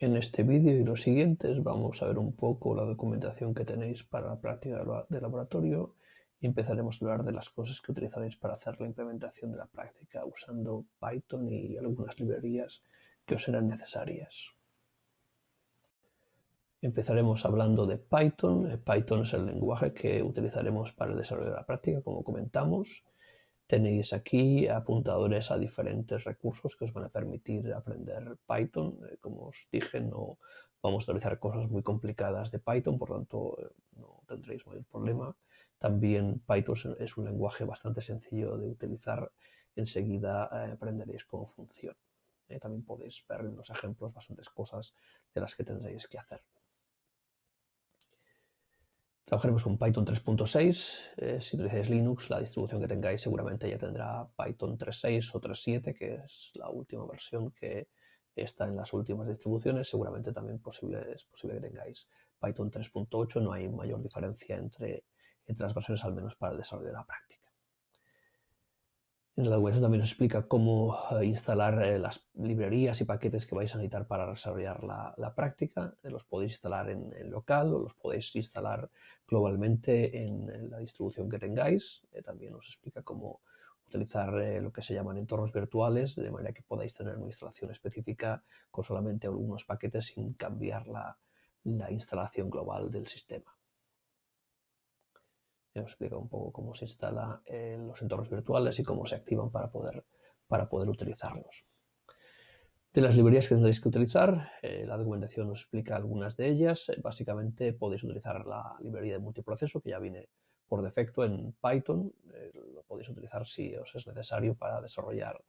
En este vídeo y los siguientes vamos a ver un poco la documentación que tenéis para la práctica de laboratorio y empezaremos a hablar de las cosas que utilizaréis para hacer la implementación de la práctica usando Python y algunas librerías que os serán necesarias. Empezaremos hablando de Python. Python es el lenguaje que utilizaremos para el desarrollo de la práctica, como comentamos. Tenéis aquí apuntadores a diferentes recursos que os van a permitir aprender Python. Como os dije, no vamos a utilizar cosas muy complicadas de Python, por lo tanto no tendréis mayor problema. También Python es un lenguaje bastante sencillo de utilizar. Enseguida aprenderéis cómo funciona. También podéis ver en los ejemplos bastantes cosas de las que tendréis que hacer. Trabajaremos con Python 3.6. Si utilizáis Linux, la distribución que tengáis seguramente ya tendrá Python 3.6 o 3.7, que es la última versión que está en las últimas distribuciones. Seguramente también es posible que tengáis Python 3.8. No hay mayor diferencia entre las versiones, al menos para el desarrollo de la práctica. En la documentación también os explica cómo instalar las librerías y paquetes que vais a necesitar para desarrollar la práctica. Los podéis instalar en local o los podéis instalar globalmente en la distribución que tengáis. También os explica cómo utilizar lo que se llaman entornos virtuales, de manera que podáis tener una instalación específica con solamente algunos paquetes sin cambiar la instalación global del sistema. Os explica un poco cómo se instala los entornos virtuales y cómo se activan para poder utilizarlos. De las librerías que tendréis que utilizar, la documentación os explica algunas de ellas. Básicamente podéis utilizar la librería de multiproceso, que ya viene por defecto en Python. Lo podéis utilizar si os es necesario para desarrollar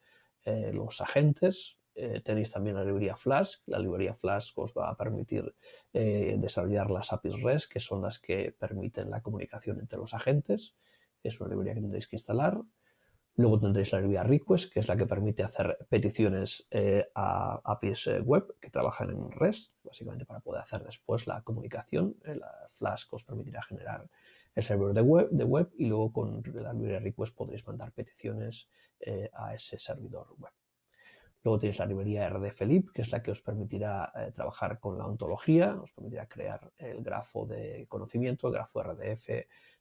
los agentes. Tenéis también la librería Flask. La librería Flask os va a permitir desarrollar las APIs REST, que son las que permiten la comunicación entre los agentes. Es una librería que tendréis que instalar. Luego tendréis la librería Request, que es la que permite hacer peticiones a APIs web que trabajan en REST, básicamente para poder hacer después la comunicación. La Flask os permitirá generar el servidor de web y luego con la librería Request podréis mandar peticiones a ese servidor web. Luego tenéis la librería rdflib, que es la que os permitirá trabajar con la ontología, os permitirá crear el grafo de conocimiento, el grafo RDF,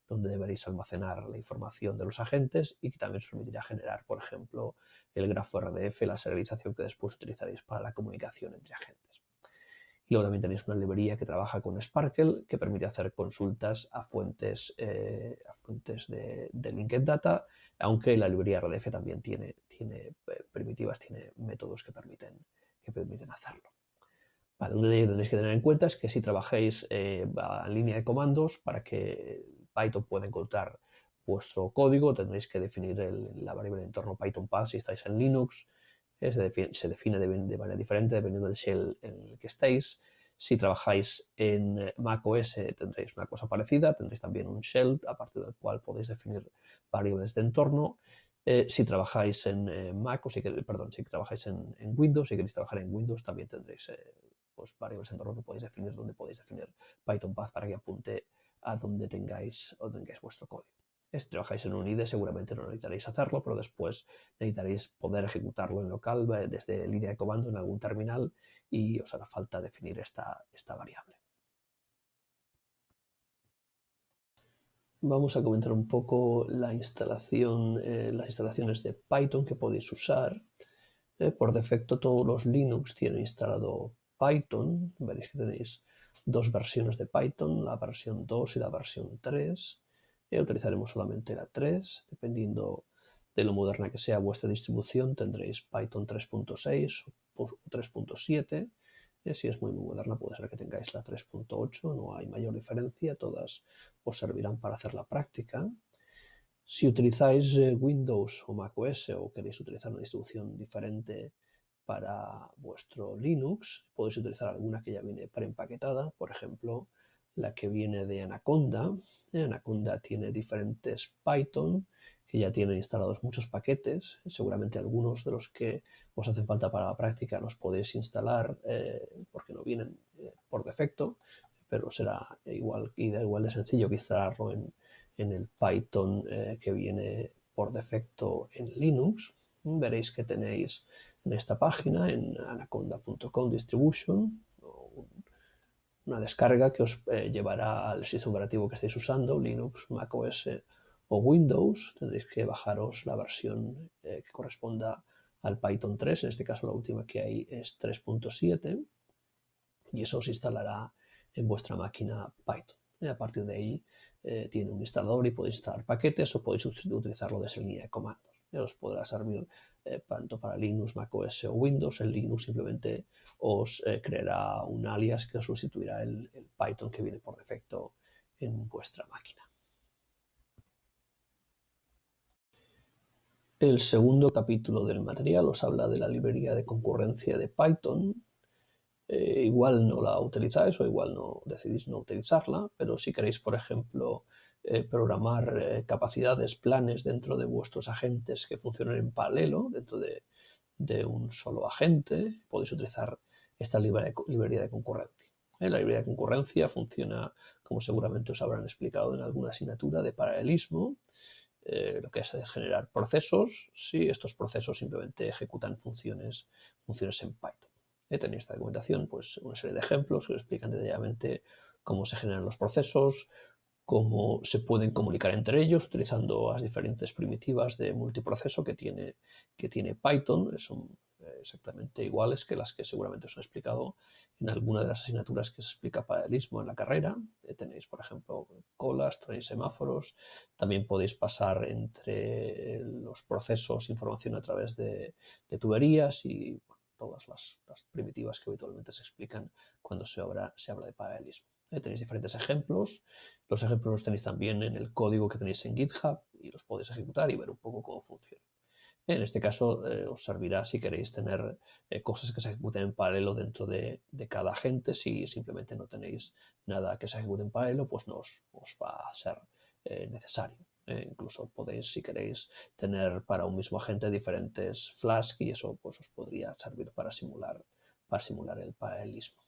donde deberéis almacenar la información de los agentes y que también os permitirá generar, por ejemplo, el grafo RDF, la serialización que después utilizaréis para la comunicación entre agentes. Y luego también tenéis una librería que trabaja con Sparkle, que permite hacer consultas a fuentes de linked data, aunque la librería RDF también tiene primitivas, tiene métodos que permiten hacerlo. Vale, lo que tenéis que tener en cuenta es que si trabajáis en línea de comandos, para que Python pueda encontrar vuestro código, tendréis que definir la variable de entorno Python path si estáis en Linux. Se define de manera diferente dependiendo del shell en el que estéis. Si trabajáis en macOS tendréis una cosa parecida, tendréis también un shell a partir del cual podéis definir variables de entorno. Si trabajáis en Mac o si trabajáis en Windows, si queréis trabajar en Windows también tendréis pues variables de entorno que podéis definir, donde podéis definir Python path para que apunte a donde tengáis vuestro código. Si trabajáis en un IDE seguramente no necesitaréis hacerlo, pero después necesitaréis poder ejecutarlo en local desde línea de comando en algún terminal y os hará falta definir esta variable. Vamos a comentar un poco las instalaciones de Python que podéis usar. Por defecto todos los Linux tienen instalado Python. Veréis que tenéis dos versiones de Python, la versión 2 y la versión 3. Utilizaremos solamente la 3, dependiendo de lo moderna que sea vuestra distribución, tendréis Python 3.6 o 3.7. Si es muy moderna puede ser que tengáis la 3.8, no hay mayor diferencia, todas os servirán para hacer la práctica. Si utilizáis Windows o macOS o queréis utilizar una distribución diferente para vuestro Linux, podéis utilizar alguna que ya viene preempaquetada, por ejemplo, la que viene de Anaconda. Anaconda tiene diferentes Python que ya tienen instalados muchos paquetes. Seguramente algunos de los que os hacen falta para la práctica los podéis instalar porque no vienen por defecto, pero será igual de sencillo que instalarlo en el Python que viene por defecto en Linux. Veréis que tenéis en esta página, en anaconda.com distribution, una descarga que os llevará al sistema operativo que estéis usando, Linux, macOS o Windows. Tendréis que bajaros la versión que corresponda al Python 3, en este caso la última que hay es 3.7, y eso os instalará en vuestra máquina Python. A partir de ahí tiene un instalador y podéis instalar paquetes o podéis utilizarlo desde línea de comandos. Os podrá servir tanto para Linux, macOS o Windows. En Linux simplemente os creará un alias que os sustituirá el Python que viene por defecto en vuestra máquina. El segundo capítulo del material os habla de la librería de concurrencia de Python. Igual no la utilizáis o igual no decidís no utilizarla, pero si queréis, por ejemplo, programar capacidades, planes dentro de vuestros agentes que funcionen en paralelo, dentro de un solo agente, podéis utilizar esta librería de concurrencia. La librería de concurrencia funciona, como seguramente os habrán explicado en alguna asignatura, de paralelismo. Lo que es generar procesos, si estos procesos simplemente ejecutan funciones en Python. Tenéis esta documentación, pues una serie de ejemplos que os explican detalladamente cómo se generan los procesos, cómo se pueden comunicar entre ellos utilizando las diferentes primitivas de multiproceso que tiene Python. Son exactamente iguales que las que seguramente os han explicado en alguna de las asignaturas que se explica paralelismo en la carrera. Tenéis, por ejemplo, colas, tenéis semáforos. También podéis pasar entre los procesos información a través de tuberías y todas las primitivas que habitualmente se explican cuando se habla de paralelismo. Tenéis diferentes ejemplos. Los ejemplos los tenéis también en el código que tenéis en GitHub y los podéis ejecutar y ver un poco cómo funciona. En este caso os servirá si queréis tener cosas que se ejecuten en paralelo dentro de cada agente. Si simplemente no tenéis nada que se ejecute en paralelo, pues no os va a ser necesario. Incluso podéis, si queréis, tener para un mismo agente diferentes flasks y eso pues os podría servir para simular el paralelismo.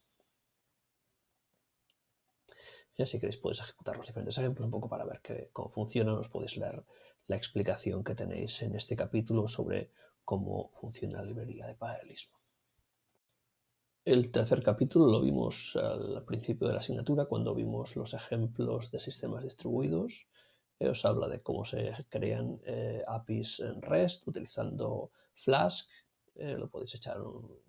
Si queréis podéis ejecutar los diferentes ejemplos un poco para ver cómo funcionan. Os podéis leer la explicación que tenéis en este capítulo sobre cómo funciona la librería de paralelismo. El tercer capítulo lo vimos al principio de la asignatura cuando vimos los ejemplos de sistemas distribuidos. Os habla de cómo se crean APIs en REST utilizando Flask. Lo podéis echar un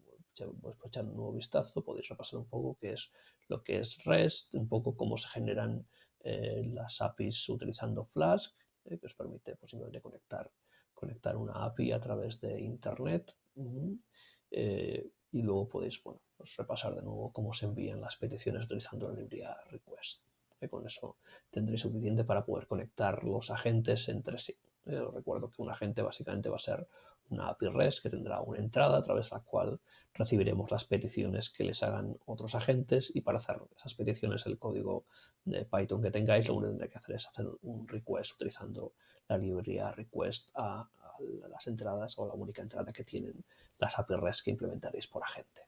nuevo vistazo, podéis repasar un poco qué es lo que es REST, un poco cómo se generan las APIs utilizando Flask, que os permite pues, simplemente conectar una API a través de Internet. Y luego podéis pues repasar de nuevo cómo se envían las peticiones utilizando la librería request. Con eso tendréis suficiente para poder conectar los agentes entre sí. Os recuerdo que un agente básicamente va a ser una API REST que tendrá una entrada a través de la cual recibiremos las peticiones que les hagan otros agentes, y para hacer esas peticiones el código de Python que tengáis, lo único que tendré que hacer es hacer un request utilizando la librería request a las entradas o la única entrada que tienen las API REST que implementaréis por agente.